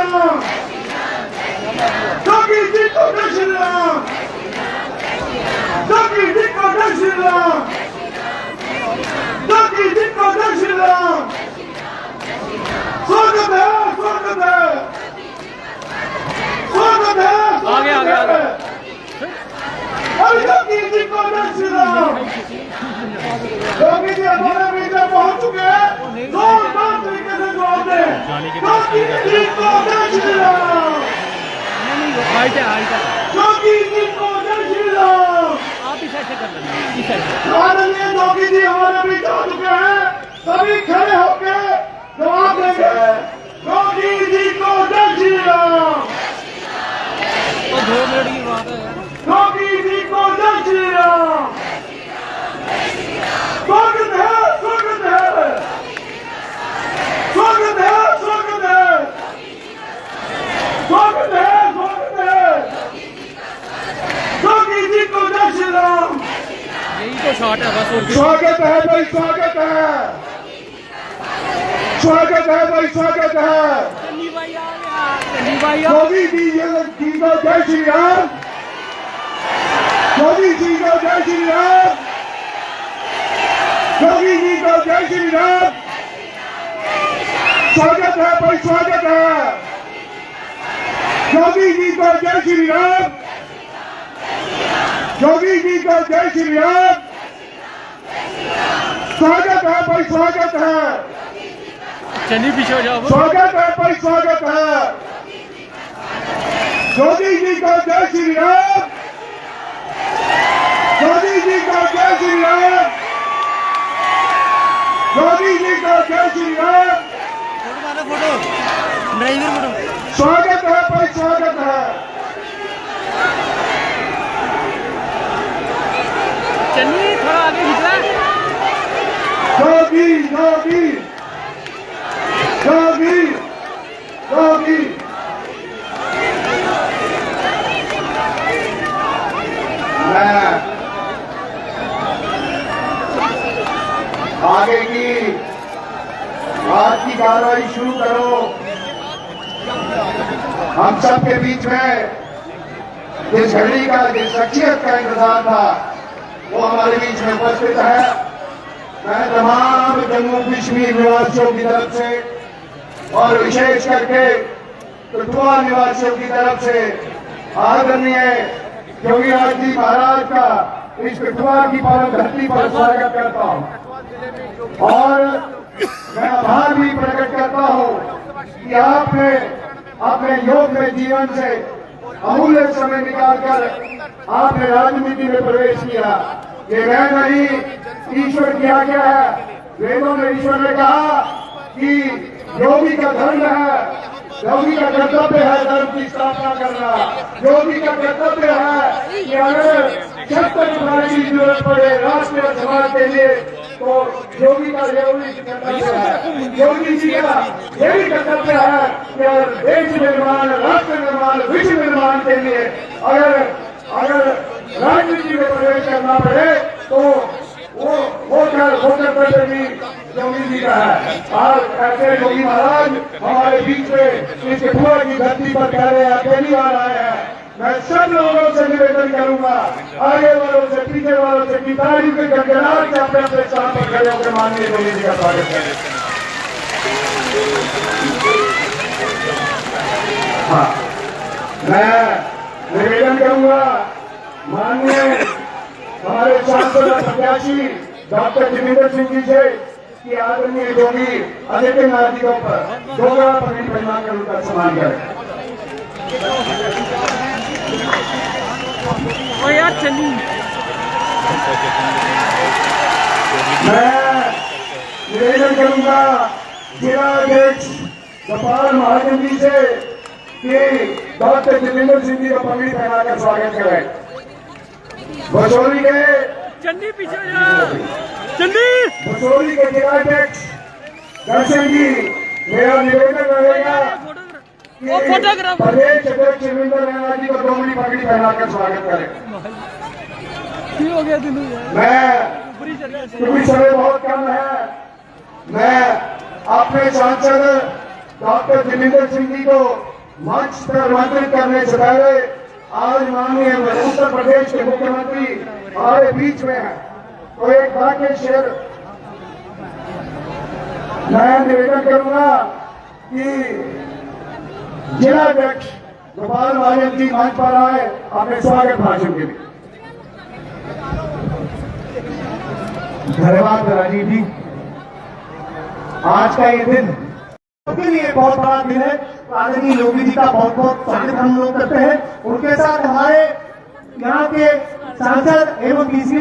राम, जोगी जी को जय श्री राम, जोगी जी को जय श्री राम, जोगी जी को जय श्री राम। स्वागत है, स्वागत है, स्वागत है, स्वागत है। जोगी जी को जय श्री राम। जोगी जी हमारे बीच में पहुंच चुके हैं, जोरदार तरीके से जवाब दें। जोगी जी को जय श्री राम, जोगी जी को जय श्री राम। आदरणीय जोगी जी हमारे बीच आ चुके हैं, सभी खड़े होकर जवाब देंगे। जोगी जी को जय श्री राम, जोगी जी को जय श्री राम। स्वागत है, स्वागत है, स्वागत है, स्वागत है, स्वागत है, स्वागत है। जोगी जी को जय श्री राम। यही तो शॉट है बस। स्वागत है भाई, स्वागत है, स्वागत है भाई, स्वागत है। जोगी जी को जय श्री राम, जोगी जी को जय श्री राम, जोगी जी को जय श्री राम। स्वागत है भाई, स्वागत है। जोगी जी को जय श्री राम, जोगी जी को जय श्री राम। स्वागत है भाई, स्वागत है। चलिए पीछे हो जाओ। स्वागत है भाई, स्वागत है। जोगी जी को जय श्री राम, जोगी जी को जय श्री राम, जोगी जी को जय Shri Ram. Photo driver photo. स्वागत है भाई, स्वागत है। चलिए थोड़ा आगे खिंचना। जोगी जोगी जोगी जोगी। आगे की आज की कार्रवाई शुरू करो। हम सबके बीच में जिस घड़ी का, जिस शख्सियत का इंतजार था, वो हमारे बीच में उपस्थित है। मैं तमाम जम्मू कश्मीर निवासियों की तरफ से और विशेष करके कठुआ निवासियों की तरफ से आदरणीय योगी आदित्य जी महाराज का इस कठुआ की पावन धरती पर स्वागत करता हूं और मैं आभार भी प्रकट करता हूं कि आपने अपने योग में जीवन से अमूल्य समय निकालकर आपने राजनीति में प्रवेश किया। ये मैं नहीं, ईश्वर की आज्ञा है। वेदों में ईश्वर ने कहा कि योगी का धर्म है, योगी का कर्तव्य है धर्म की स्थापना करना। योगी का कर्तव्य है कि अगर शस्त्र चुनाव की जरूरत पड़े राष्ट्र और समाज के लिए तो योगी का जरूरी कर्तव्य है। योगी जी का यही कर्तव्य है कि अगर देश निर्माण, राष्ट्र निर्माण, विश्व निर्माण के लिए अगर राजनीति में प्रवेश करना पड़े तो वो कर्तव्य भी योगी जी का है। आज ऐसे योगी महाराज हमारे बीच में इस कठुआ की धरती पर पहली बार आए हैं। मैं सब लोगों से निवेदन करूंगा, आगे वालों से, पीछे वालों से, कि तारीफ के गड़गड़ाहट से अपने अपने स्थान पर खड़े होकर माननीय योगी जी का स्वागत करें। हाँ, मैं निवेदन करूंगा माननीय हमारे सांसद प्रत्याशी डॉक्टर जितेंद्र सिंह जी से कि आदरणीय योगी आदित्यनाथ जी के ऊपर दोगला पगड़ी पहना कर उनका सम्मान करें। यार चलिए। मैं निवेदन करूंगा जिला अध्यक्ष गोपाल महाजन जी से कि डॉक्टर जितेंद्र सिंह जी को पगड़ी पहनाकर स्वागत करें। बसोली के चंडी पीछे जा। चंडी बसोली के जिलाध्यक्ष दर्शन जी, मेरा निवेदन रहेगा कि प्रदेश अध्यक्ष रविंद्र रैना जी को दोगली पगड़ी पहनाकर स्वागत करें। हो गया दिनू मैं क्योंकि समय बहुत कम है, मैं अपने सांसद डॉक्टर जितेंद्र सिंह जी को मंच पर आमंत्रित करने से पहले आज माननीय उत्तर प्रदेश के मुख्यमंत्री हमारे बीच में है, तो एक वाक्य शेयर मैं निवेदन करूंगा कि जिलाध्यक्ष गोपाल महाजन जी मंच पर आए अपने स्वागत भाषण के लिए। धन्यवाद राजीव जी। आज का ये दिन के लिए बहुत बड़ा दिन है। आदरणीय योगी जी का बहुत बहुत स्वागत हम लोग करते हैं। उनके साथ हमारे यहाँ के सांसद एवं तीसरी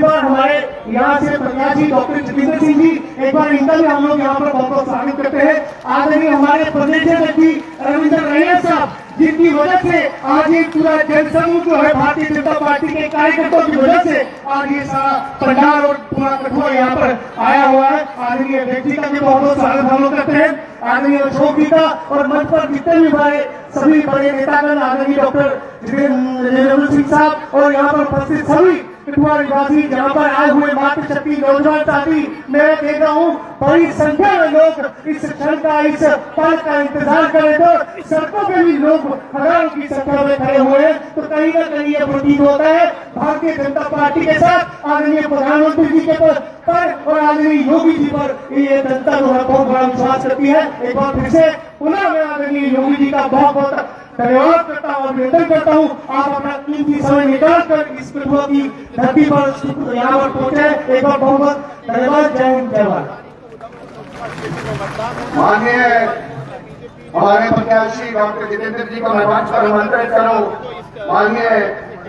बार हमारे यहाँ से प्रत्याशी डॉक्टर जितेंद्र सिंह जी, एक बार इनका भी हम लोग यहाँ पर बहुत बहुत स्वागत करते हैं। आदरणीय हमारे प्रदेश अध्यक्ष रविंद्र रैना साहब, जिनकी वजह से आज ये पूरा जनसमूह जो है भारतीय जनता पार्टी के कार्यकर्ताओं की वजह से आज ये सारा पंडाल और पूरा कठुआ यहाँ पर आया हुआ है। आदरणीय व्यक्ति का भी बहुत बहुत स्वागत हम लोग करते हैं। आदरणीय अशोक जी का और मंच पर जितने भी हमारे सभी बड़े नेतागण, आदरणीय डॉक्टर जितेंद्र सिंह साहब और यहाँ पर उपस्थित सभी कठुआ निवासी, जहाँ पर आए हुए मातृशक्ति नौजवान साथी, मैं देख रहा हूँ बड़ी संख्या में लोग इस क्षण का, इस पल का इंतजार कर रहे थे। सड़कों पे भी लोग हजारों की संख्या में खड़े हुए हैं। तो कहीं ना कहीं ये प्रतीत होता है भारतीय जनता पार्टी के साथ आदरणीय प्रधानमंत्री जी के पर और आदरणीय योगी जी पर ये जनता जो है बहुत बड़ा विश्वास करती है। एक बार फिर से पुनः मैं आदरणीय योगी जी का बहुत बहुत धन्यवाद करता हूँ, अभिनंदन करता हूँ। आप अपना कीमती समय निकाल कर इस कठुआ की धरती पर यहाँ पर पहुंचे। एक बार बहुत बहुत धन्यवाद। जय हिंद, जय भारत। माननीय हमारे प्रत्याशी डॉक्टर जितेंद्र जी को मैं मंच पर आमंत्रित करूं। माननीय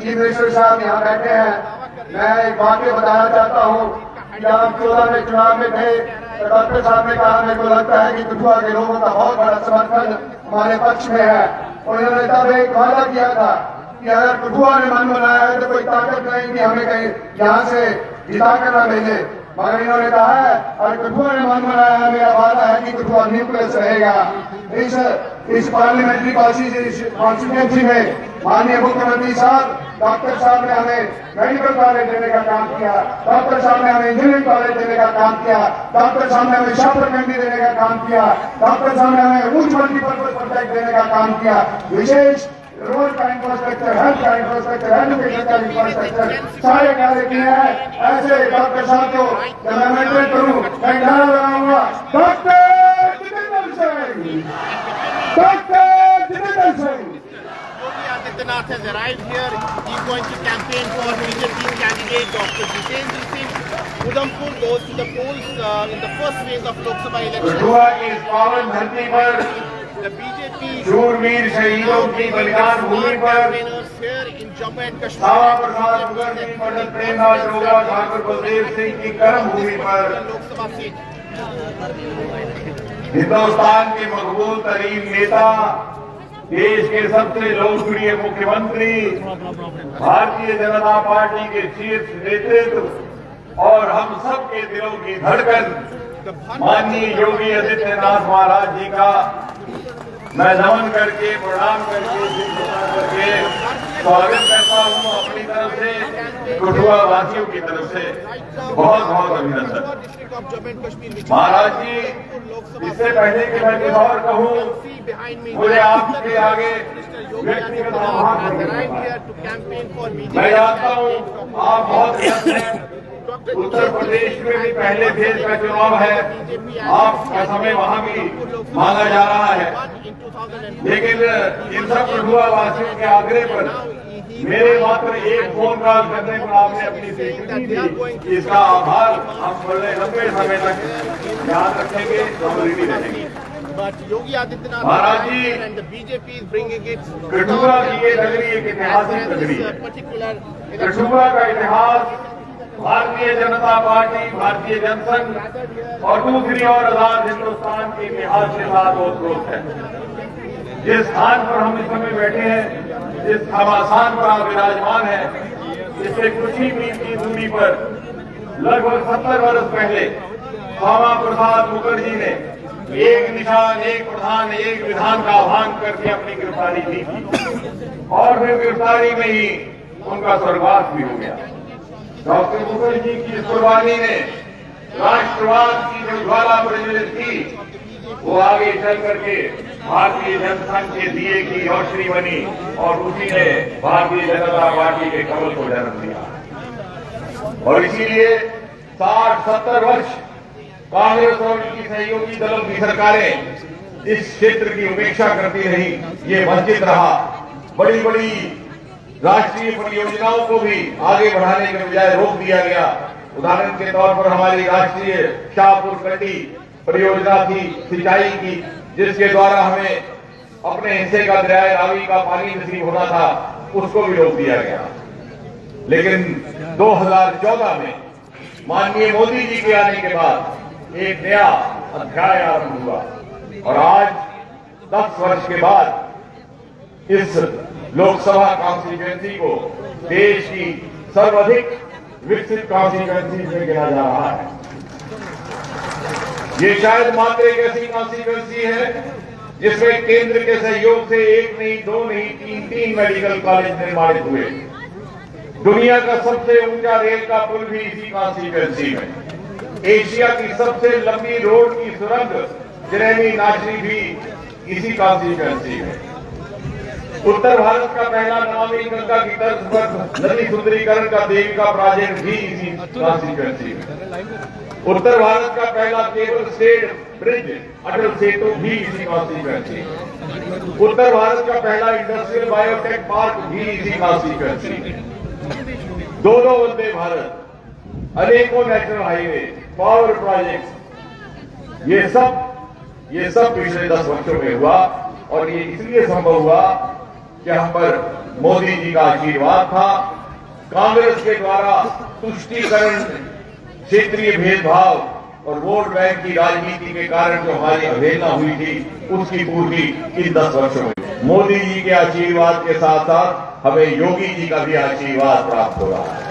चीफ मिनिस्टर साहब यहाँ बैठे हैं। मैं एक वाक्य बताना चाहता हूँ कि आप 14 में चुनाव में थे तो डॉक्टर साहब ने कहा, मेरे को लगता है कि कठुआ के लोगों का बहुत बड़ा समर्थन हमारे पक्ष में है। और उन्होंने तब एक वादा किया था कि अगर कठुआ ने मन बनाया है तो कोई ताकत नहीं कि हमें कहीं यहाँ से जिता कर ना भेजे। मगर इन्होंने कहा है अगर कठुआ ने मन बनाया है, मेरा वादा है कि कठुआ न्यूक्लियस रहेगा। इस पार्लियामेंट्री कॉन्स्टिट्यूंसी में माननीय मुख्यमंत्री साहब, डॉक्टर साहब ने हमें मेडिकल कॉलेज देने का काम किया, डॉक्टर साहब ने हमें इंजीनियरिंग कॉलेज देने का काम किया, डॉक्टर साहब ने हमें शॉप प्रखंडी देने का काम किया, डॉक्टर साहब ने हमें उच्च मल्टीपर्पज प्रोजेक्ट देने का काम किया। विशेष रोड का इंफ्रास्ट्रक्चर, हेल्थ का इंफ्रास्ट्रक्चर, एजुकेशन का इंफ्रास्ट्रक्चर सारे कार्य किए हैं। ऐसे डॉक्टर साहब को जब मैं मेंटेन करूँ, मैं नारा लगाऊंगा, doctor Jitendra Singh, doctor Jitendra Singh. Adityanath has arrived here. He is going to campaign for BJP candidate Dr. Jitendra Singh. Udhampur goes to the polls in the first phase of Lok Sabha election. Kathua की इस पावन धरती पर The BJP शूरवीर शहीदों की बलिदान भूमि पर campaigners here in Jammu and Kashmir. बाबा प्रसाद मुखर्जी, पंडित प्रेमदास रोगा, ठाकुर बलदेव सिंह की कर्म भूमि पर Lok Sabha seat. हिंदुस्तान के मकबूल तरीन नेता, देश के सबसे लोकप्रिय मुख्यमंत्री, भारतीय जनता पार्टी के शीर्ष नेतृत्व और हम सबके दिलों की धड़कन माननीय योगी आदित्यनाथ महाराज जी का मैं नमन करके, प्रणाम करके, सिर झुका करके स्वागत करता हूँ अपनी तरफ से, कठुआ वासियों की तरफ से बहुत बहुत अभिनंदन। District of Jammu and Kashmir. महाराज जी, इससे पहले कि मैं कुछ और कहूँ, मुझे आपके आगे व्यक्तिगत आभार मैं जानता हूँ आप बहुत व्यस्त हैं। उत्तर प्रदेश में भी पहले फेज का चुनाव है, आपका समय वहाँ भी मांगा जा रहा है, लेकिन इन सब कठुआ वासियों के आग्रह पर मेरे मात्र एक फोन कॉल करने पर आपने अपनी स्वीकृति दी। इसका आभार हम बड़े लंबे समय तक याद रखेंगे, हम रेडी रहेंगे। महाराज जी, कठुआ की ये नगरी एक ऐतिहासिक नगरी है। कठुआ का इतिहास भारतीय जनता पार्टी, भारतीय जनसंघ और दूसरी ओर आजाद हिंदुस्तान के इतिहास के साथ ओतप्रोत है। जिस स्थान पर हम इस समय बैठे हैं, जिस घमासान पर आप विराजमान हैं, इससे कुछ ही मील की दूरी पर लगभग 70 वर्ष पहले बाबा प्रसाद मुखर्जी ने एक निशान, एक प्रधान, एक विधान का आह्वान करके अपनी गिरफ्तारी दी थी और फिर गिरफ्तारी में ही उनका स्वर्गवास भी हो गया। डॉक्टर मुखर्जी की इस कुर्बानी ने राष्ट्रवाद की जो ज्वाला प्रज्वलित की, वो आगे चल करके भारतीय जनसंघ के दिए की रोशनी बनी और उसी ने भारतीय जनता पार्टी के कमल को जन्म दिया। और इसीलिए 60-70 वर्ष कांग्रेस और उनकी सहयोगी दलों की सरकारें इस क्षेत्र की उपेक्षा करती रही। ये वंचित रहा। बड़ी बड़ी राष्ट्रीय परियोजनाओं को भी आगे बढ़ाने के बजाय रोक दिया गया। उदाहरण के तौर पर हमारी राष्ट्रीय शाहपुर कंडी परियोजना थी सिंचाई की, जिसके द्वारा हमें अपने हिस्से का दरियाए रावी का पानी नसीब होना था, उसको भी रोक दिया गया। लेकिन 2014 में माननीय मोदी जी के आने के बाद एक नया अध्याय आरंभ हुआ और आज 10 वर्ष के बाद इस लोकसभा कॉन्स्टिट्यूएंसी को देश की सर्वाधिक विकसित कॉन्स्टिट्यूएंसी में गिना जा रहा है। ये शायद मात्र एक ऐसी कॉन्स्टिट्यूएंसी है जिसमें केंद्र के सहयोग से 1 नहीं 2 नहीं 3 मेडिकल कॉलेज निर्माणित हुए। दुनिया का सबसे ऊंचा रेल का पुल भी इसी कॉन्स्टिट्यूएंसी में। एशिया की सबसे लंबी रोड की सुरंग जिरेमी नाचनी भी इसी कॉन्स्टिट्यूएंसी में। उत्तर भारत का पहला नमामि गंगा की तर्ज पर नदी सुंदरीकरण का देविका प्रोजेक्ट भी इसी कॉन्स्टिट्यूएंसी में। उत्तर भारत का पहला cable stayed bridge Atal Setu भी इसी कॉन्स्टिट्यूएंसी में। उत्तर भारत का पहला इंडस्ट्रियल बायोटेक पार्क भी इसी कॉन्स्टिट्यूएंसी में। 2 वंदे भारत, अनेकों नेशनल हाईवे, पावर प्रोजेक्ट्स, ये सब पिछले 10 वर्षों में हुआ और ये इसलिए संभव हुआ कि हम पर मोदी जी का आशीर्वाद था। कांग्रेस के द्वारा तुष्टीकरण, क्षेत्रीय भेदभाव और वोट बैंक की राजनीति के कारण जो हमारी अवहेलना हुई थी, उसकी पूर्ति इन 10 वर्षों में मोदी जी के आशीर्वाद के साथ साथ हमें योगी जी का भी आशीर्वाद प्राप्त हो रहा है।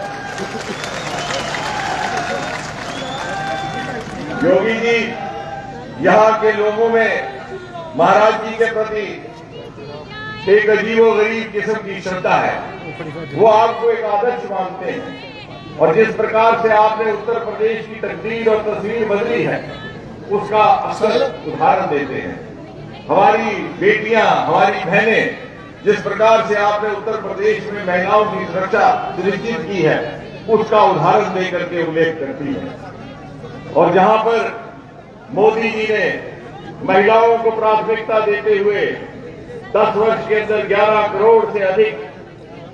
योगी जी यहाँ के लोगों में महाराज जी के प्रति एक अजीबोगरीब किस्म की श्रद्धा है। वो आपको एक आदर्श मानते हैं और जिस प्रकार से आपने उत्तर प्रदेश की तकदीर और तस्वीर बदली है, उसका असल उदाहरण देते हैं। हमारी बेटियां, हमारी बहनें, जिस प्रकार से आपने उत्तर प्रदेश में महिलाओं की सुरक्षा सुनिश्चित की है, उसका उदाहरण देकर के उल्लेख करती है। और जहां पर मोदी जी ने महिलाओं को प्राथमिकता देते हुए 10 वर्ष के अंदर 11 करोड़ से अधिक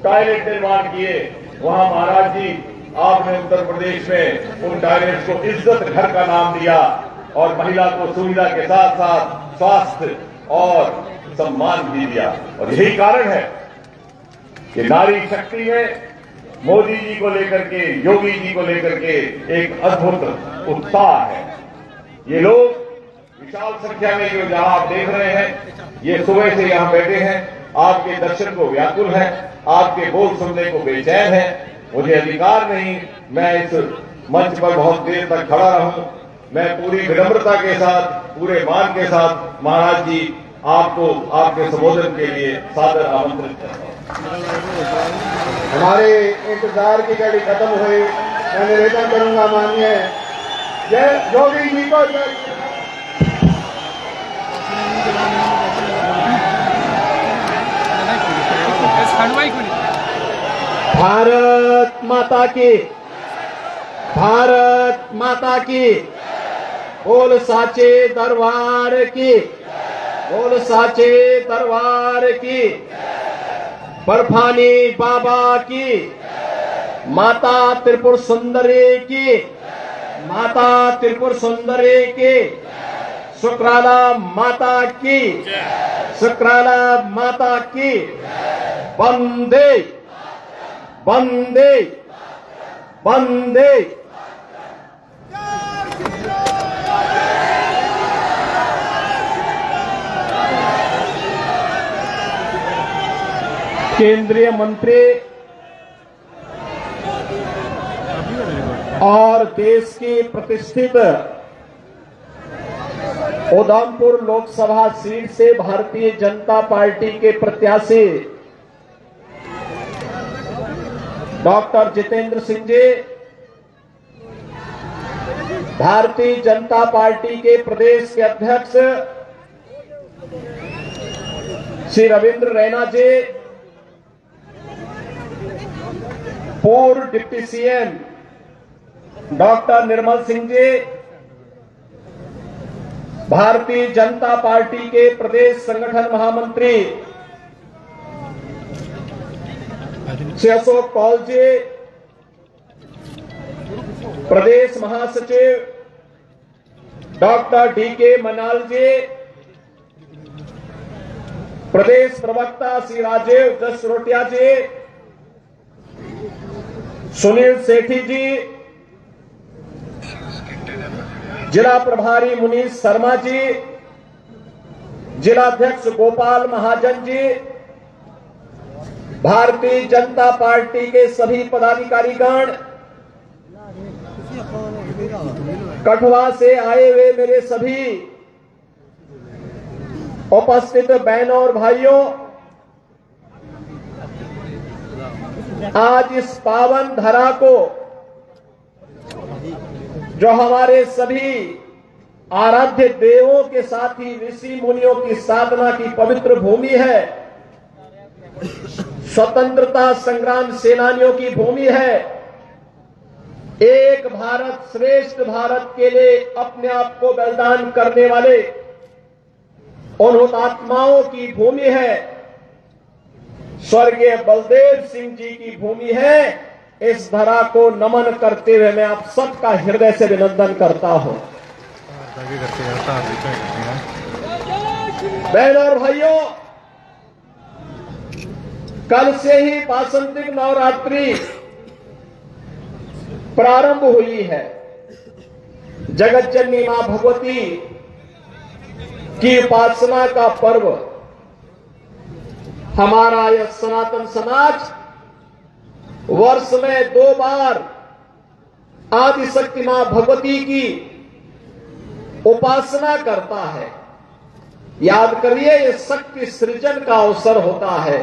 टॉयलेट निर्माण किए, वहां महाराज जी आपने उत्तर प्रदेश में उन टॉयलेट्स को इज्जत घर का नाम दिया और महिला को सुविधा के साथ साथ स्वास्थ्य और सम्मान भी दिया। और यही कारण है कि नारी शक्ति में मोदी जी को लेकर के, योगी जी को लेकर के एक अद्भुत उत्साह है। ये लोग विशाल संख्या में जो जहां आप देख रहे हैं, ये सुबह से यहां बैठे हैं, आपके दर्शन को व्याकुल है, आपके बोल सुनने को बेचैन है। मुझे अधिकार नहीं मैं इस मंच पर बहुत देर तक खड़ा रहूं। मैं पूरी विनम्रता के साथ, पूरे मान के साथ महाराज जी आपको आपके संबोधन के लिए सादर आमंत्रित करता हूं। हमारे इंतजार की घड़ी खत्म हुई। मैं निवेदन करूंगा माननीय जय योगी जी को जय। भारत माता की, भारत माता की, बोल साचे दरबार की, बोल साचे दरबार की, बर्फानी बाबा की, माता त्रिपुर सुंदरी की, माता त्रिपुर सुंदरी की, शुक्राला माता की, शुक्राला माता की। वंदे वंदे वंदे। केंद्रीय मंत्री और देश की प्रतिष्ठित उधमपुर लोकसभा सीट से भारतीय जनता पार्टी के प्रत्याशी डॉक्टर जितेंद्र सिंह जी, भारतीय जनता पार्टी के प्रदेश के अध्यक्ष श्री रविंद्र रैना जी, पूर्व deputy CM doctor Nirmal Singh ji, Bharatiya Janata party के प्रदेश संगठन महामंत्री श्री अशोक कौल जी, प्रदेश महासचिव डॉक्टर डीके मनाल जी, प्रदेश प्रवक्ता श्री राजीव जसरोटिया जी, सुनील सेठी जी, जिला प्रभारी मुनीश शर्मा जी, जिलाध्यक्ष गोपाल महाजन जी, भारतीय जनता पार्टी के सभी पदाधिकारीगण, कठुआ से आए हुए मेरे सभी उपस्थित बहनों और भाइयों, आज इस पावन धरा को, जो हमारे सभी आराध्य देवों के साथ ही ऋषि मुनियों की साधना की पवित्र भूमि है, स्वतंत्रता संग्राम सेनानियों की भूमि है, एक भारत श्रेष्ठ भारत के लिए अपने आप को बलिदान करने वाले उन हुतात्माओं की भूमि है, स्वर्गीय बलदेव सिंह जी की भूमि है। इस धरा को नमन करते हुए मैं आप सबका हृदय से अभिनंदन करता हूं। बहनों और भाइयों, कल से ही वासंतिक नवरात्रि प्रारंभ हुई है। जगत जननी मां भगवती की उपासना का पर्व हमारा यह सनातन समाज वर्ष में 2 बार आदिशक्ति मां भगवती की उपासना करता है। याद करिए, ये शक्ति सृजन का अवसर होता है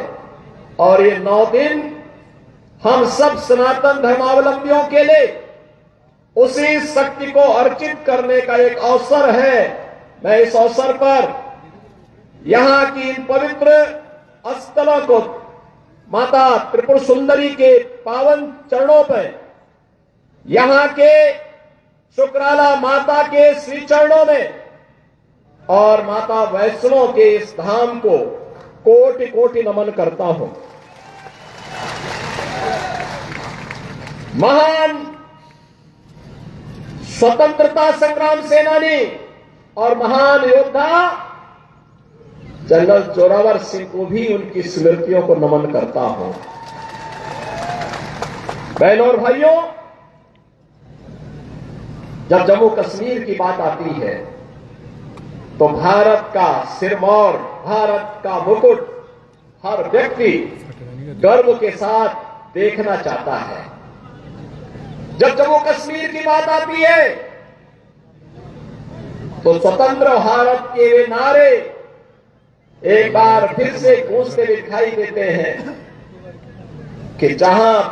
और ये 9 दिन हम सब सनातन धर्मावलंबियों के लिए उसी शक्ति को अर्चित करने का एक अवसर है। मैं इस अवसर पर यहां की इन पवित्र स्थलों को माता त्रिपुर सुंदरी के पावन चरणों पर, यहां के शुक्राला माता के श्री चरणों में और माता वैष्णो के इस धाम को कोटि कोटि नमन करता हूं। महान स्वतंत्रता संग्राम सेनानी और महान योद्धा जनरल जोरावर सिंह को भी उनकी स्मृतियों को नमन करता हूं। बहनों और भाइयों, जब जम्मू कश्मीर की बात आती है तो भारत का सिरमौर, भारत का मुकुट हर व्यक्ति गर्व के साथ देखना चाहता है। जब जम्मू कश्मीर की बात आती है तो स्वतंत्र भारत के वे नारे एक बार फिर से गूंजते दिखाई देते हैं कि जहां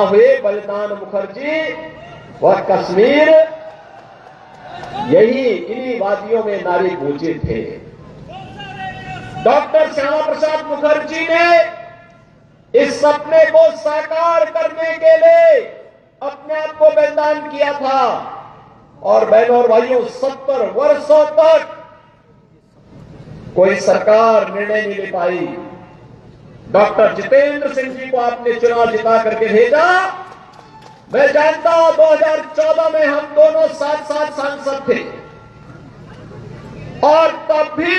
हुए बलिदान मुखर्जी वह कश्मीर, यही इन्हीं वादियों में नारे गूंजे थे। डॉक्टर श्यामा प्रसाद मुखर्जी ने इस सपने को साकार करने के लिए अपने आप को बलिदान किया था और बहनों और भाइयों, 70 वर्षों तक कोई सरकार निर्णय नहीं ले पाई। डॉक्टर जितेंद्र सिंह जी को आपने चुनाव जिता करके भेजा। मैं जानता हूं 2014 में हम दोनों साथ साथ सांसद थे और तब भी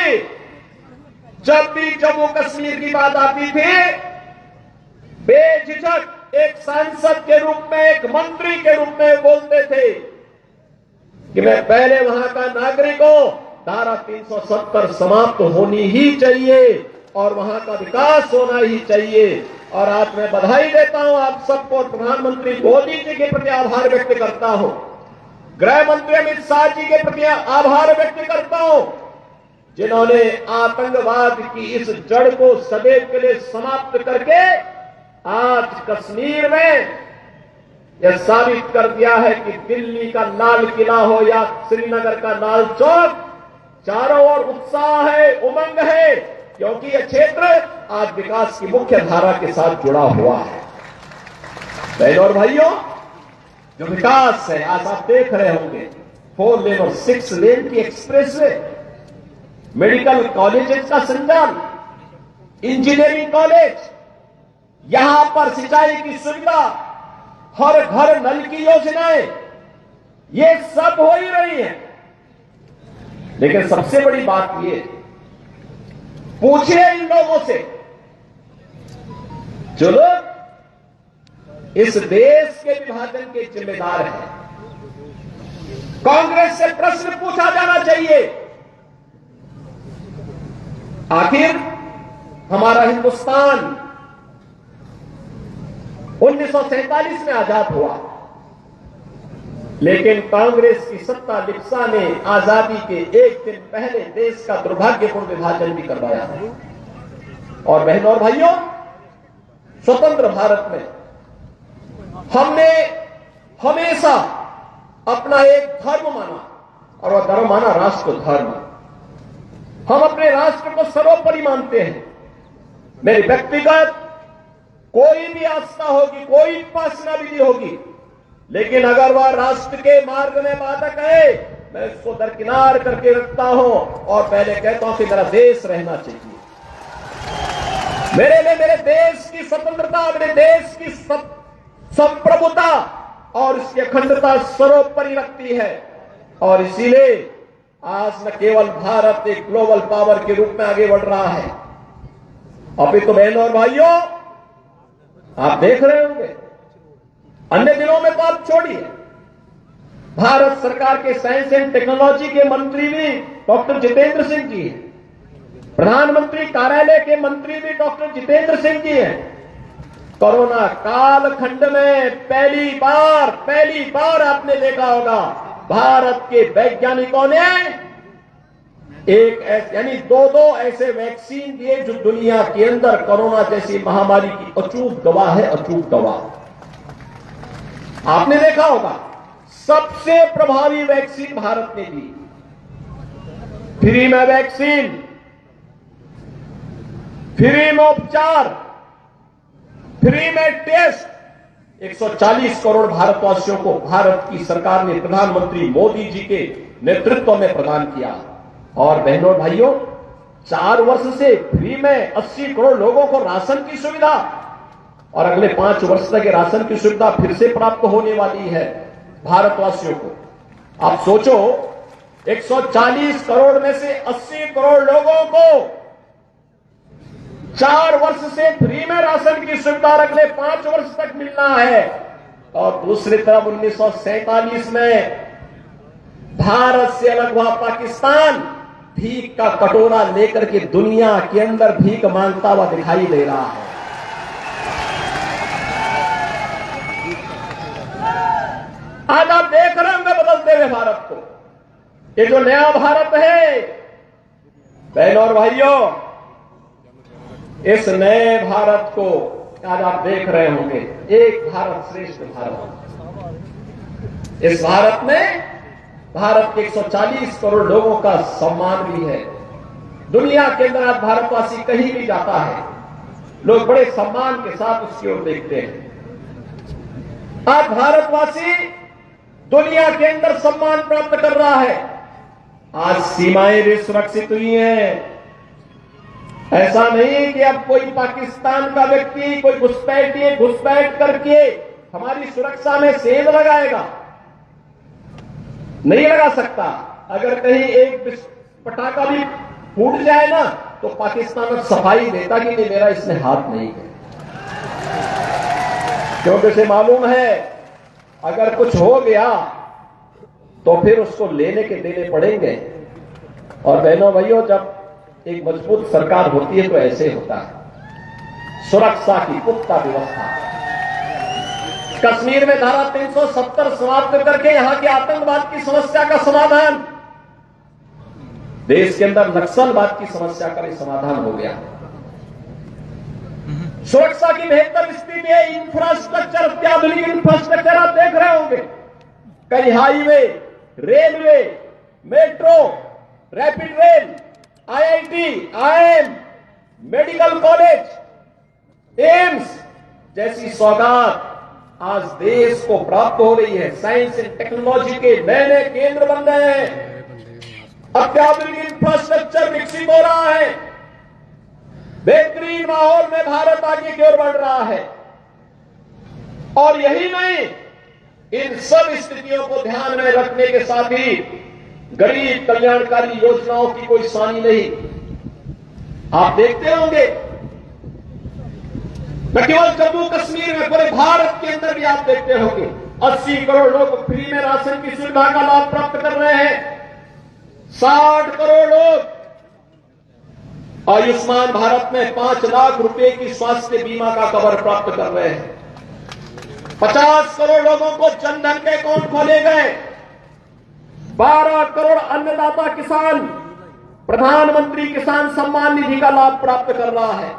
जब भी जम्मू कश्मीर की बात आती थी, बेझिझक एक सांसद के रूप में, एक मंत्री के रूप में बोलते थे कि मैं पहले वहां का नागरिक हूं, धारा 370 समाप्त होनी ही चाहिए और वहां का विकास होना ही चाहिए। और आज मैं बधाई देता हूं आप सबको, प्रधानमंत्री मोदी जी के प्रति आभार व्यक्त करता हूं, गृह मंत्री अमित शाह जी के प्रति आभार व्यक्त करता हूं, जिन्होंने आतंकवाद की इस जड़ को सदैव के लिए समाप्त करके आज कश्मीर में यह साबित कर दिया है कि दिल्ली का लाल किला हो या श्रीनगर का लाल चौक, चारों ओर उत्साह है, उमंग है क्योंकि यह क्षेत्र आज विकास की मुख्य धारा के साथ जुड़ा हुआ है। बहनों और भाइयों, जो विकास है आज आप देख रहे होंगे, 4 लेन और 6 लेन की एक्सप्रेसवे, मेडिकल कॉलेजेस का संचालन, इंजीनियरिंग कॉलेज, यहां पर सिंचाई की सुविधा, हर घर नल की योजनाएं, ये सब हो ही रही है। लेकिन सबसे बड़ी बात ये, पूछिए इन लोगों से जो लोग इस देश के विभाजन के जिम्मेदार हैं, कांग्रेस से प्रश्न पूछा जाना चाहिए, आखिर हमारा हिंदुस्तान 1947 में आजाद हुआ, लेकिन कांग्रेस की सत्ता लिप्सा ने आजादी के एक दिन पहले देश का दुर्भाग्यपूर्ण विभाजन भी करवाया। और बहनों और भाइयों, स्वतंत्र भारत में हमने हमेशा अपना एक धर्म माना, और वह धर्म माना राष्ट्र धर्म। हम अपने राष्ट्र को सर्वोपरि मानते हैं। मेरी व्यक्तिगत कोई भी आस्था होगी, कोई उपासना विधि होगी, लेकिन अगर वह राष्ट्र के मार्ग में बाधक है, मैं उसको दरकिनार करके रखता हूं और पहले कहता हूं कि मेरा देश रहना चाहिए। मेरे लिए मेरे देश की स्वतंत्रता, मेरे देश की संप्रभुता और इसकी अखंडता सर्वोपरि रखती है। और इसीलिए आज न केवल भारत एक ग्लोबल पावर के रूप में आगे बढ़ रहा है, अभी तो बहनों और भाइयों आप देख रहे होंगे, अन्य दिनों में तो आप छोड़िए, भारत सरकार के साइंस एंड टेक्नोलॉजी के मंत्री भी डॉक्टर जितेंद्र सिंह जी हैं, प्रधानमंत्री कार्यालय के मंत्री भी डॉक्टर जितेंद्र सिंह जी हैं। कोरोना कालखंड में पहली बार आपने देखा होगा, भारत के वैज्ञानिकों ने यानी दो ऐसे वैक्सीन दिए जो दुनिया के अंदर कोरोना जैसी महामारी की अचूक दवा है, अचूक दवा। आपने देखा होगा, सबसे प्रभावी वैक्सीन भारत ने दी, फ्री में वैक्सीन, फ्री में उपचार, फ्री में टेस्ट, 140 करोड़ भारतवासियों को भारत की सरकार ने प्रधानमंत्री मोदी जी के नेतृत्व में प्रदान किया। और बहनों और भाइयों, 4 वर्ष से फ्री में 80 करोड़ लोगों को राशन की सुविधा, और अगले 5 वर्ष तक राशन की सुविधा फिर से प्राप्त होने वाली है भारतवासियों को। आप सोचो, 140 करोड़ में से 80 करोड़ लोगों को 4 वर्ष से फ्री में राशन की सुविधा अगले 5 वर्ष तक मिलना है। और दूसरी तरफ 1947 में भारत से अलग हुआ पाकिस्तान भीख का कटोरा लेकर के दुनिया के अंदर भीख मांगता हुआ दिखाई दे रहा है। आज आप देख रहे होंगे बदलते हुए भारत को, ये जो नया भारत है, बहनों और भाइयों, इस नए भारत को आज आप देख रहे होंगे, एक भारत श्रेष्ठ भारत। इस भारत में भारत के 140 करोड़ लोगों का सम्मान भी है। दुनिया के अंदर आज भारतवासी कहीं भी जाता है, लोग बड़े सम्मान के साथ उसकी ओर देखते हैं। आज भारतवासी दुनिया के अंदर सम्मान प्राप्त कर रहा है। आज सीमाएं भी सुरक्षित हुई हैं। ऐसा नहीं कि अब कोई पाकिस्तान का व्यक्ति, कोई घुसपैठ करके हमारी सुरक्षा में सेंध लगाएगा, नहीं लगा सकता। अगर कहीं एक पटाखा भी फूट जाए ना, तो पाकिस्तान सफाई देता कि नहीं, मेरा इसमें हाथ नहीं है, क्योंकि उसे मालूम है अगर कुछ हो गया तो फिर उसको लेने के देने पड़ेंगे। और बहनों भाइयों, जब एक मजबूत सरकार होती है तो ऐसे होता है, सुरक्षा की पुख्ता व्यवस्था। कश्मीर में धारा 370 समाप्त करके यहां के आतंकवाद की समस्या का समाधान, देश के अंदर नक्सलवाद की समस्या का भी समाधान हो गया। सुरक्षा की बेहतर स्थिति है, इंफ्रास्ट्रक्चर, अत्याधुनिक इंफ्रास्ट्रक्चर आप देख रहे होंगे, कई highway, railway, metro, rapid rail, IIT, IIM, medical college, AIIMS जैसी सौगात आज देश को प्राप्त हो रही है। साइंस एंड टेक्नोलॉजी के नए नए केंद्र बन रहे हैं, अत्याधुनिक इंफ्रास्ट्रक्चर विकसित हो रहा है, बेहतरीन माहौल में भारत आगे की ओर बढ़ रहा है। और यही नहीं, इन सब स्थितियों को ध्यान में रखने के साथ ही गरीब कल्याणकारी योजनाओं की कोई सानी नहीं। आप देखते होंगे, न केवल जम्मू कश्मीर में, पूरे भारत के अंदर भी आप देखते होंगे 80 करोड़ लोग फ्री में राशन की सुविधा का लाभ प्राप्त कर रहे हैं। 60 करोड़ लोग आयुष्मान भारत में 5 लाख रुपए की स्वास्थ्य बीमा का कवर प्राप्त कर रहे हैं। 50 करोड़ लोगों को जनधन के अकाउंट खोले गए। 12 करोड़ अन्नदाता किसान प्रधानमंत्री किसान सम्मान निधि का लाभ प्राप्त कर रहा है।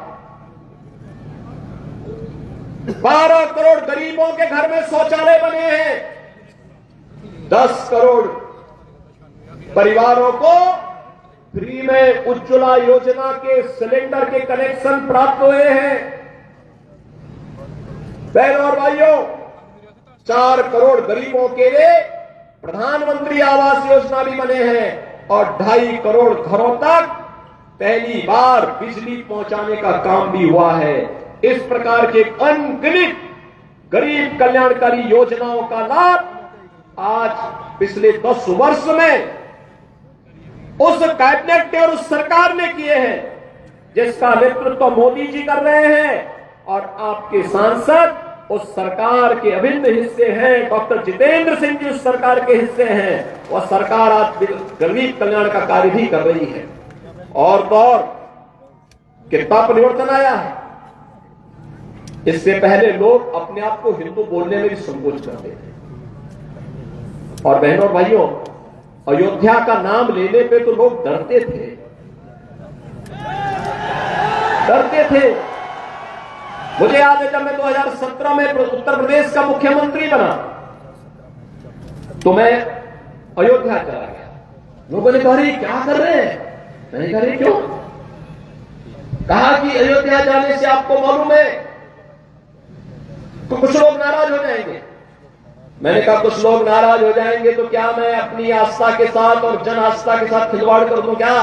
12 करोड़ गरीबों के घर में शौचालय बने हैं। 10 करोड़ परिवारों को फ्री में उज्ज्वला योजना के सिलेंडर के कनेक्शन प्राप्त हुए हैं। बहनों और भाइयों, 4 करोड़ गरीबों के लिए प्रधानमंत्री आवास योजना भी बने हैं और 2.5 करोड़ घरों तक पहली बार बिजली पहुंचाने का काम भी हुआ है। इस प्रकार के अनगिनत गरीब कल्याणकारी योजनाओं का लाभ आज पिछले 10 वर्ष में उस कैबिनेट ने और उस सरकार ने किए हैं, जिसका नेतृत्व मोदी जी कर रहे हैं। और आपके सांसद उस सरकार के अभिन्न हिस्से हैं। डॉक्टर जितेंद्र सिंह जी उस सरकार के हिस्से हैं। वह सरकार आज गरीब कल्याण का कार्य भी कर रही है। और तो और कितना परिवर्तन आया है। इससे पहले लोग अपने आप को हिंदू बोलने में भी संकोच करते थे। और बहनों और भाइयों, अयोध्या का नाम लेने पे तो लोग डरते थे। मुझे याद है, जब मैं 2017 में उत्तर प्रदेश का मुख्यमंत्री बना तो मैं अयोध्या चला गया। लोगों ने कहा, क्या कर रहे हैं? मैंने कहा, क्यों? कहा कि अयोध्या जाने से आपको मालूम है तो कुछ लोग नाराज हो जाएंगे। मैंने कहा, कुछ लोग नाराज हो जाएंगे तो क्या मैं अपनी आस्था के साथ और जन आस्था के साथ खिलवाड़ कर दूं क्या?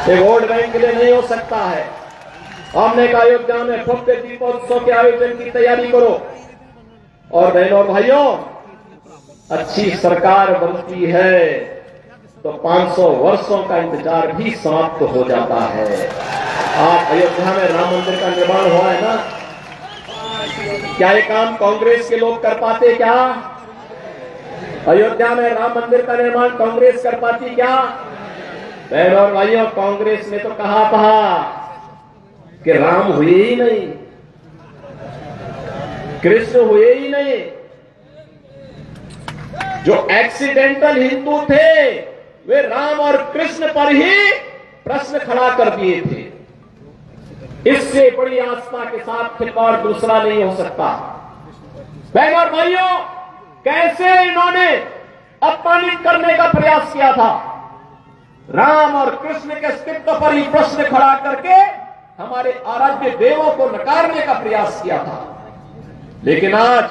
ये वोट बैंक के लिए नहीं हो सकता है। हमने कहा, अयोध्या में भव्य दीपोत्सव के आयोजन की तैयारी करो। और बहनों और भाइयों, अच्छी सरकार बनती है तो 500 वर्षों का इंतजार भी समाप्त हो जाता है। आप अयोध्या में राम मंदिर का निर्माण हुआ है ना, क्या ये काम कांग्रेस के लोग कर पाते क्या? अयोध्या में राम मंदिर का निर्माण कांग्रेस कर पाती क्या? बहनों और भाइयों, कांग्रेस ने तो कहा था कि राम हुए ही नहीं, कृष्ण हुए ही नहीं। जो एक्सीडेंटल हिंदू थे वे राम और कृष्ण पर ही प्रश्न खड़ा कर दिए थे। इससे बड़ी आस्था के साथ खिलवाड़ दूसरा नहीं हो सकता। बहनों और भाइयों, कैसे इन्होंने अपमानित करने का प्रयास किया था। राम और कृष्ण के अस्तित्व पर ही प्रश्न खड़ा करके हमारे आराध्य देवों को नकारने का प्रयास किया था। लेकिन आज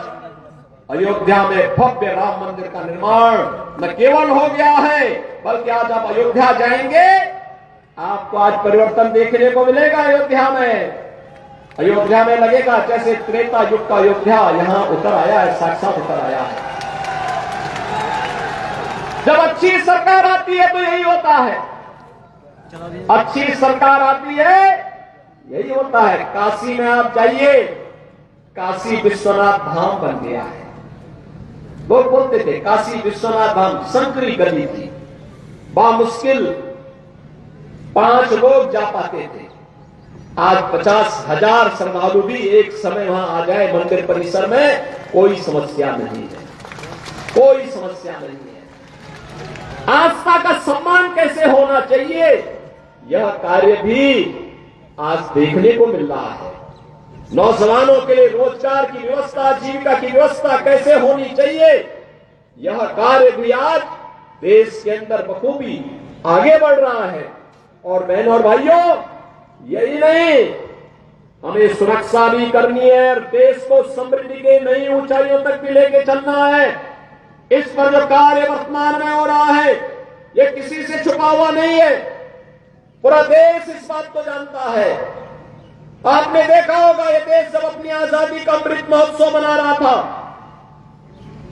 अयोध्या में भव्य राम मंदिर का निर्माण न केवल हो गया है, बल्कि आज आप अयोध्या जाएंगे, आपको आज परिवर्तन देखने को मिलेगा। अयोध्या में लगेगा जैसे त्रेता युग का अयोध्या यहां उतर आया है, साक्षात उतर आया है। जब अच्छी सरकार आती है तो यही होता है। अच्छी सरकार आती है यही होता है। काशी में आप जाइए, काशी विश्वनाथ धाम बन गया है। लोग बोलते थे काशी विश्वनाथ धाम संकरी गली थी, बामुश्किल 5 लोग जा पाते थे। आज 50,000 श्रद्धालु भी एक समय वहां आ जाए मंदिर परिसर में, कोई समस्या नहीं है, कोई समस्या नहीं है। आस्था का सम्मान कैसे होना चाहिए, यह कार्य भी आज देखने को मिल रहा है। नौजवानों के लिए रोजगार की व्यवस्था, जीविका की व्यवस्था कैसे होनी चाहिए, यह कार्य भी आज देश के अंदर बखूबी आगे बढ़ रहा है। और बहनों और भाइयों, यही नहीं, हमें सुरक्षा भी करनी है और देश को समृद्धि के नई ऊंचाइयों तक भी लेके चलना है। इस पर जो कार्य वर्तमान में हो रहा है, ये किसी से छुपा हुआ नहीं है, पूरा देश इस बात को जानता है। आपने देखा होगा, ये देश जब अपनी आजादी का अमृत महोत्सव मना रहा था,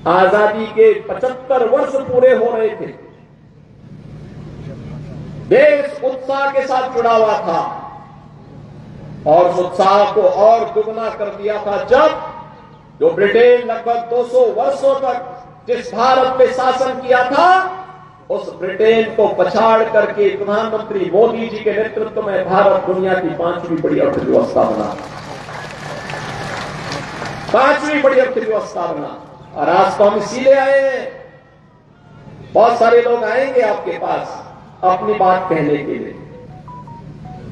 आजादी के 75 वर्ष पूरे हो रहे थे, देश उत्साह के साथ जुड़ा हुआ था और उस उत्साह को और दुगना कर दिया था जब जो ब्रिटेन लगभग 200 वर्षों तक जिस भारत पे शासन किया था, उस ब्रिटेन को पछाड़ करके प्रधानमंत्री मोदी जी के नेतृत्व में भारत दुनिया की 5वीं बड़ी अर्थव्यवस्था बना, 5वीं बड़ी अर्थव्यवस्था बना। और आज तो हम इसीलिए आए हैं, बहुत सारे लोग आएंगे आपके पास अपनी बात कहने के लिए,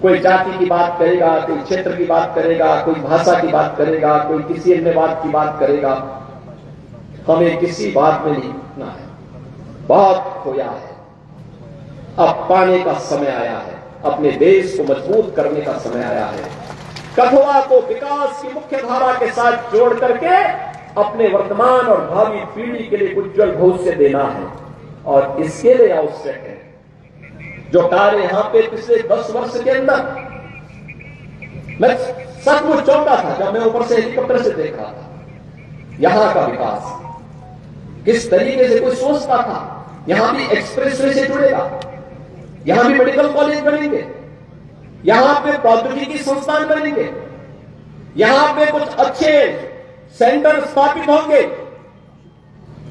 कोई जाति की बात करेगा, कोई क्षेत्र की बात करेगा, कोई भाषा की बात करेगा, कोई किसी अन्य बात की बात करेगा। हमें किसी बात में नहीं रुकना है, बहुत खोया है, अब पाने का समय आया है, अपने देश को मजबूत करने का समय आया है। कठुआ को विकास की मुख्य धारा के साथ जोड़ करके अपने वर्तमान और भावी पीढ़ी के लिए उज्जवल भविष्य देना है। और इसके लिए आवश्यक है जो कार्य यहां पे पिछले 10 वर्ष के अंदर, मैं सचमुच चौंका था जब मैं ऊपर से हेलीकॉप्टर से देख रहा था यहां का विकास किस तरीके से कोई सोचता था। यहां भी एक्सप्रेसवे से जुड़ेगा, यहां भी मेडिकल कॉलेज बनेंगे, यहां पे प्रौद्योगिकी संस्थान बनेंगे, यहां पे कुछ अच्छे सेंटर स्थापित होंगे।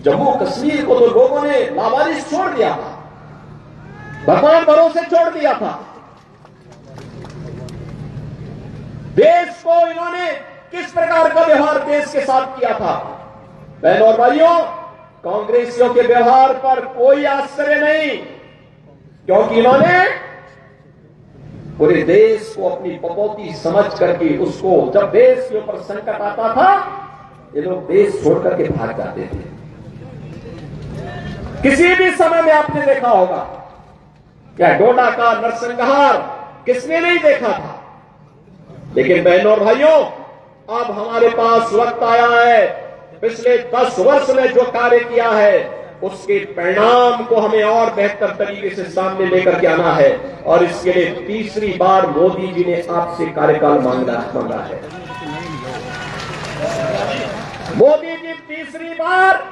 जम्मू कश्मीर को तो लोगों ने लावारिस छोड़ दिया था, भगवान भरोसे छोड़ दिया था। देश को इन्होंने किस प्रकार का व्यवहार देश के साथ किया था। बहनों और भाइयों, कांग्रेसियों के व्यवहार पर कोई आश्चर्य नहीं, क्योंकि इन्होंने पूरे देश को अपनी पपौती समझ करके उसको, जब देश के ऊपर संकट आता था, ये लोग देश छोड़ करके भाग जाते थे। किसी भी समय में आपने देखा होगा, क्या डोडा का नरसंहार किसने नहीं देखा था। लेकिन बहनों और भाइयों, अब हमारे पास वक्त आया है, पिछले 10 वर्ष में जो कार्य किया है उसके परिणाम को हमें और बेहतर तरीके से सामने लेकर के आना है। और इसके लिए तीसरी बार मोदी जी ने आपसे कार्यकाल मांगा है। मोदी जी तीसरी बार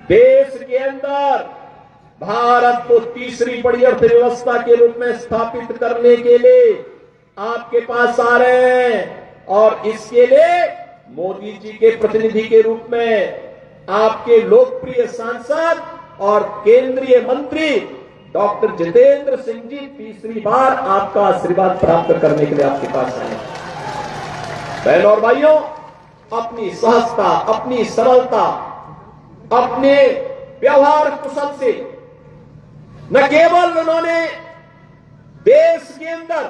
देश के अंदर भारत को तीसरी बड़ी अर्थव्यवस्था के रूप में स्थापित करने के लिए आपके पास आ रहे हैं। और इसके लिए मोदी जी के प्रतिनिधि के रूप में आपके लोकप्रिय सांसद और केंद्रीय मंत्री डॉक्टर जितेंद्र सिंह जी तीसरी बार आपका आशीर्वाद प्राप्त करने के लिए आपके पास आए। बहनों और भाइयों, अपनी सहजता, अपनी सरलता, अपने व्यवहार कुशल से न केवल उन्होंने देश के अंदर,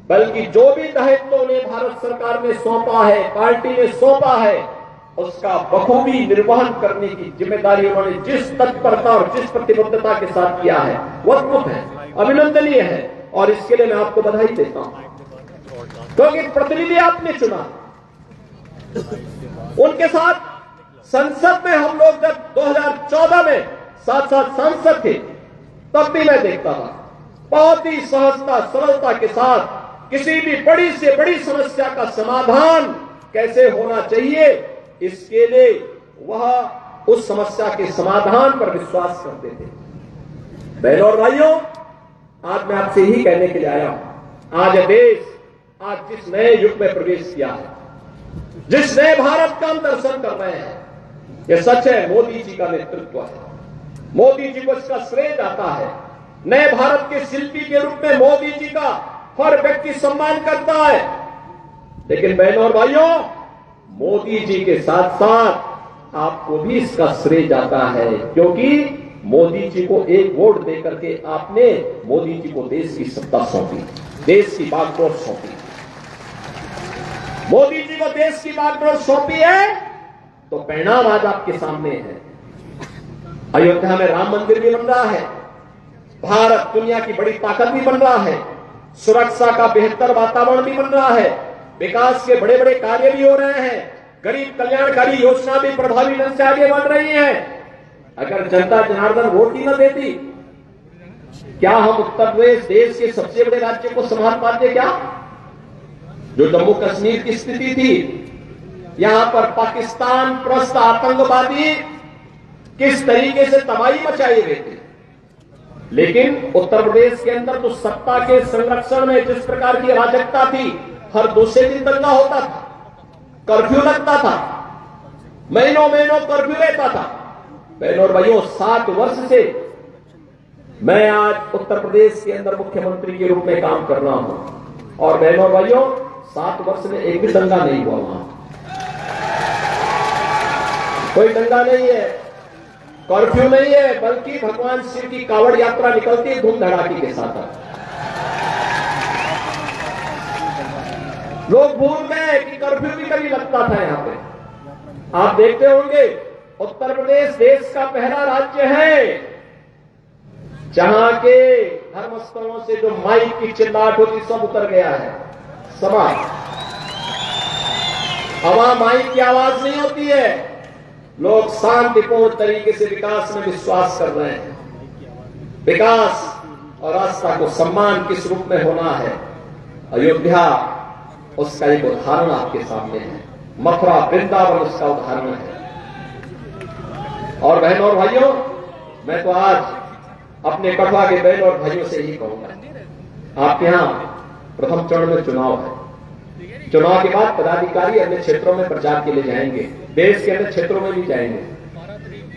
बल्कि जो भी दायित्व उन्हें भारत सरकार ने सौंपा है, पार्टी ने सौंपा है, उसका बखूबी निर्वहन करने की जिम्मेदारी उन्होंने जिस तत्परता और जिस प्रतिबद्धता के साथ किया है वो अद्भुत है, अभिनंदनीय है। और इसके लिए मैं आपको बधाई देता हूं, क्योंकि प्रतिनिधि आपने चुना। उनके साथ संसद में हम लोग जब 2014 में साथ साथ सांसद थे, तब भी मैं देखता था बहुत ही सहजता सरलता के साथ किसी भी बड़ी से बड़ी समस्या का समाधान कैसे होना चाहिए, इसके लिए वह उस समस्या के समाधान पर विश्वास करते थे। बहनों और भाइयों, आज मैं आपसे ही कहने के लिए आया हूं, आज देश आज जिस नए युग में प्रवेश किया है, जिस नए भारत का हम दर्शन कर रहे हैं, यह सच है मोदी जी का नेतृत्व है। मोदी जी को इसका श्रेय जाता है। नए भारत के शिल्पी के रूप में मोदी जी का हर व्यक्ति सम्मान करता है। लेकिन बहनों और भाइयों, मोदी जी के साथ साथ आपको भी इसका श्रेय जाता है, क्योंकि मोदी जी को एक वोट देकर के आपने मोदी जी को देश की सत्ता सौंपी, देश की बागडोर सौंपी। मोदी जी को देश की बागडोर सौंपी है तो परिणाम आज आपके सामने है। अयोध्या में राम मंदिर भी बन रहा है, भारत दुनिया की बड़ी ताकत भी बन रहा है, सुरक्षा का बेहतर वातावरण भी बन रहा है, विकास के बड़े बड़े कार्य भी हो रहे हैं, गरीब कल्याणकारी योजना भी प्रभावी ढंग से आगे बढ़ रही है। अगर जनता जनार्दन वोट ही न देती, क्या हम उत्तर प्रदेश देश के सबसे बड़े राज्य को संभाल पाते? क्या जो जम्मू कश्मीर की स्थिति थी, यहां पर पाकिस्तान प्रस्त आतंकवादी किस तरीके से तबाही मचाए हुए थे, लेकिन उत्तर प्रदेश के अंदर तो सत्ता के संरक्षण में जिस प्रकार की अराजकता थी, हर दूसरे दिन दंगा होता था, कर्फ्यू लगता था, महीनों महीनों कर्फ्यू रहता था। बहनों और भाइयों, 7 वर्ष से मैं आज उत्तर प्रदेश के अंदर मुख्यमंत्री के रूप में काम कर रहा हूं, और बहनों और भाइयों 7 वर्ष में एक भी दंगा नहीं हुआ, वहां कोई दंगा नहीं है, कर्फ्यू नहीं है, बल्कि भगवान शिव की कावड़ यात्रा निकलती है धूम धड़ाके के साथ। लोग भूल गए कि कर्फ्यू भी कभी लगता था यहां पे। आप देखते होंगे उत्तर प्रदेश देश का पहला राज्य है जहां के धर्मस्थलों से जो माइक की चिल्लाहट होती सब उतर गया है। समाज हवा माइक की आवाज नहीं होती है, लोग शांतिपूर्ण तरीके से विकास में विश्वास कर रहे हैं। विकास और आस्था को सम्मान किस रूप में होना है, अयोध्या उसका एक उदाहरण आपके सामने है, मथुरा वृंदावन उसका उदाहरण है। और बहनों और भाइयों, मैं तो आज अपने कठुआ के बहनों और भाइयों से ही कहूंगा, आपके यहां प्रथम चरण में चुनाव है। चुनाव के बाद पदाधिकारी अन्य क्षेत्रों में प्रचार के लिए जाएंगे, देश के अन्य क्षेत्रों में भी जाएंगे,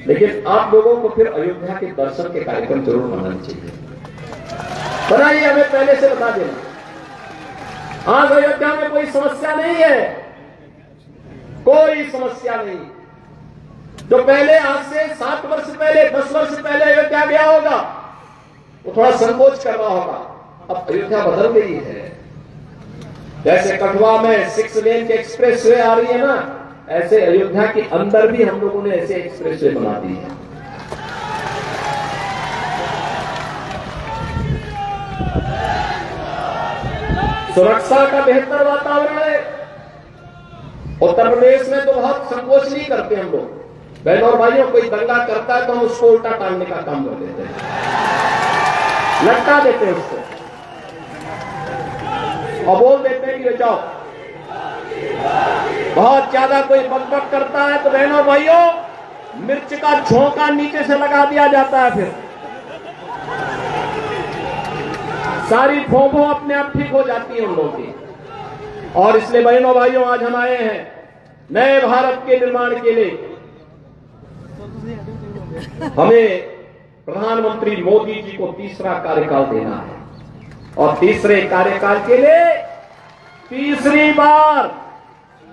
लेकिन आप लोगों को फिर अयोध्या के दर्शन के कार्यक्रम जरूर बनाने चाहिए। बनाइए, हमें पहले से बता देना। आज अयोध्या में कोई समस्या नहीं है, कोई समस्या नहीं। जो पहले आज से 7 वर्ष पहले 10 वर्ष पहले अयोध्या गया होगा, वो थोड़ा संकोच कर रहा होगा। अब अयोध्या बदल गई है। जैसे कठुआ में 6 लेन के एक्सप्रेस वे आ रही है ना, ऐसे अयोध्या के अंदर भी हम लोगों ने ऐसे एक्सप्रेस वे बना दी है। सुरक्षा का बेहतर वातावरण है। उत्तर प्रदेश में तो बहुत संकोच नहीं करते हम लोग। बहनों और भाइयों, कोई दंगा करता है तो हम उसको उल्टा टांगने का काम कर देते हैं, लटका देते हैं उसको और बोल देते हैं कि जाओ। बहुत ज्यादा कोई बकबक करता है तो बहनों और भाइयों, मिर्च का झोंका नीचे से लगा दिया जाता है, फिर सारी फोफो अपने आप ठीक हो जाती है उन लोगों की। और इसलिए बहनों भाइयों, आज हम आए हैं नए भारत के निर्माण के लिए। हमें प्रधानमंत्री मोदी जी को तीसरा कार्यकाल देना है, और तीसरे कार्यकाल के लिए तीसरी बार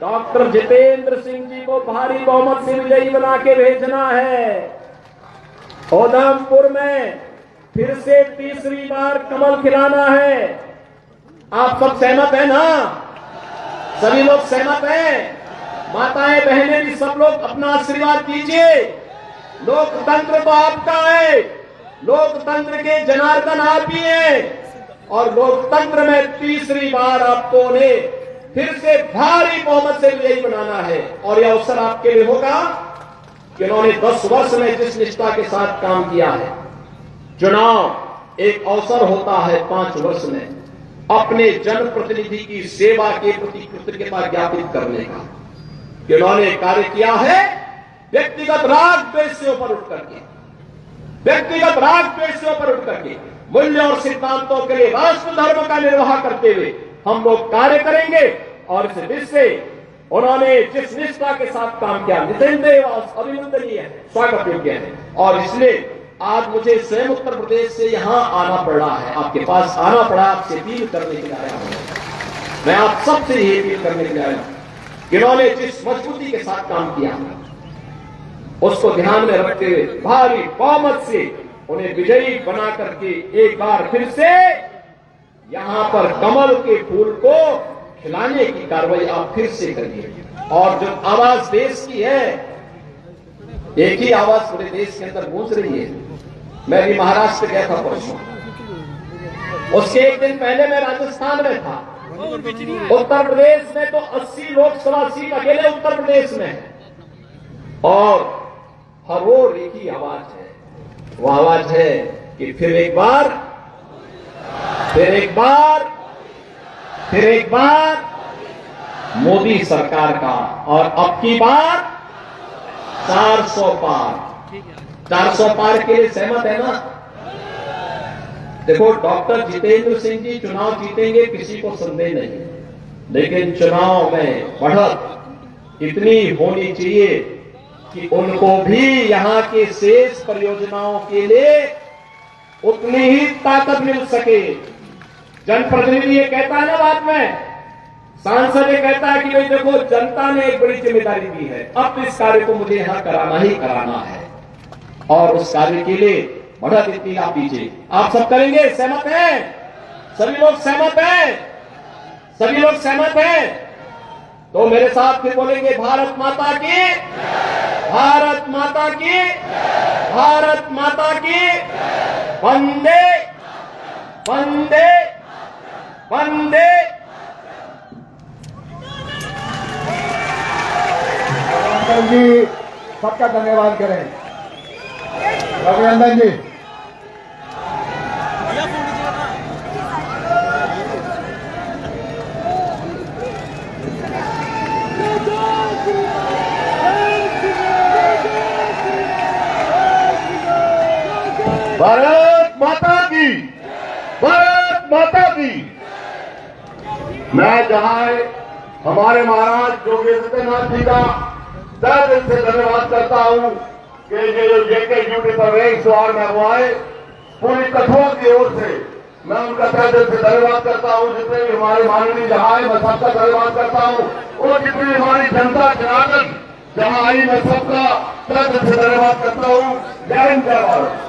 डॉक्टर जितेंद्र सिंह जी को भारी बहुमत से विजयी बना के भेजना है। उधमपुर में फिर से तीसरी बार कमल खिलाना है। आप सब सहमत हैं ना? सभी लोग सहमत हैं? माताएं बहनें भी सब लोग अपना आशीर्वाद दीजिए। लोकतंत्र तो आपका है, लोकतंत्र के जनार्दन आप ही हैं, और लोकतंत्र में तीसरी बार आपको ने फिर से भारी बहुमत से विजयी बनाना है। और यह अवसर आपके लिए होगा कि उन्होंने 10 वर्ष में जिस निष्ठा के साथ काम किया है। चुनाव एक अवसर होता है 5 वर्ष में अपने जनप्रतिनिधि की सेवा के प्रति कृतज्ञता ज्ञापित करने का, कि उन्होंने कार्य किया है व्यक्तिगत राग द्वेष से ऊपर उठ करके, व्यक्तिगत राग द्वेष से ऊपर उठ करके मूल्य और सिद्धांतों के लिए राष्ट्र धर्म का निर्वाह करते हुए हम लोग कार्य करेंगे। और इस देश से उन्होंने जिस निष्ठा के साथ काम किया, निसंदेह अभिनंदनीय है, स्वागत योग्य है। और इसलिए आज मुझे स्वयं उत्तर प्रदेश से यहां आना पड़ रहा है, आपके पास आना पड़ा, आपसे अपील करने के लिए आया हूं। मैं आप सबसे ये अपील करने के लिए आया हूं कि उन्होंने जिस मजबूती के साथ काम किया उसको ध्यान में रखते हुए भारी बहुमत से उन्हें विजयी बना करके एक बार फिर से यहां पर कमल के फूल को खिलाने की कार्रवाई आप फिर से करिए। और जो आवाज देश की है, एक ही आवाज पूरे देश के अंदर गूंज रही है। मैं भी महाराष्ट्र गया था परसों, उसके एक दिन पहले मैं राजस्थान में था। उत्तर प्रदेश में तो 80 लोकसभा सीट अकेले उत्तर प्रदेश में है, और हर वो एक ही आवाज है, वो आवाज है कि फिर एक बार मोदी सरकार का, और अब की बार 400 पार। 400 पार के लिए सहमत है ना? देखो, डॉक्टर जितेंद्र सिंह जी चुनाव जीतेंगे, किसी को संदेह नहीं, लेकिन चुनाव में बढ़त इतनी होनी चाहिए कि उनको भी यहां के शेष परियोजनाओं के लिए उतनी ही ताकत मिल सके। जनप्रतिनिधि ये कहता है ना, बाद में सांसद ये कहता है कि भाई देखो, जनता ने एक बड़ी जिम्मेदारी दी है, अब इस कार्य को मुझे यहां कराना ही कराना है, और उस कार्य के लिए बढ़त इतनी आप दीजिए। आप सब करेंगे? सहमत हैं? सभी लोग सहमत हैं? सभी लोग सहमत हैं? तो मेरे साथ फिर बोलेंगे, भारत माता की, भारत माता की, भारत माता की, वंदे वंदे वंदे। अभिनंदन जी, सबका धन्यवाद करें। अभिनंदन जी, भारत माता की, भारत माता की। मैं जहां हमारे महाराज योगेंद्रनाथ जी का तहे दिल से धन्यवाद करता हूं कि ये जो जेके ड्यूटी पर रहे इस बार में वो आए, पूरी कठुआ की ओर से मैं उनका तहे दिल से धन्यवाद करता हूं। जितने भी हमारे माननीय जहां आए, मैं सबका धन्यवाद करता हूं, और जितनी हमारी जनता जनार्दन जहां आई, मैं सबका तहे दिल से धन्यवाद करता हूं। जय हिंद, जय भारत।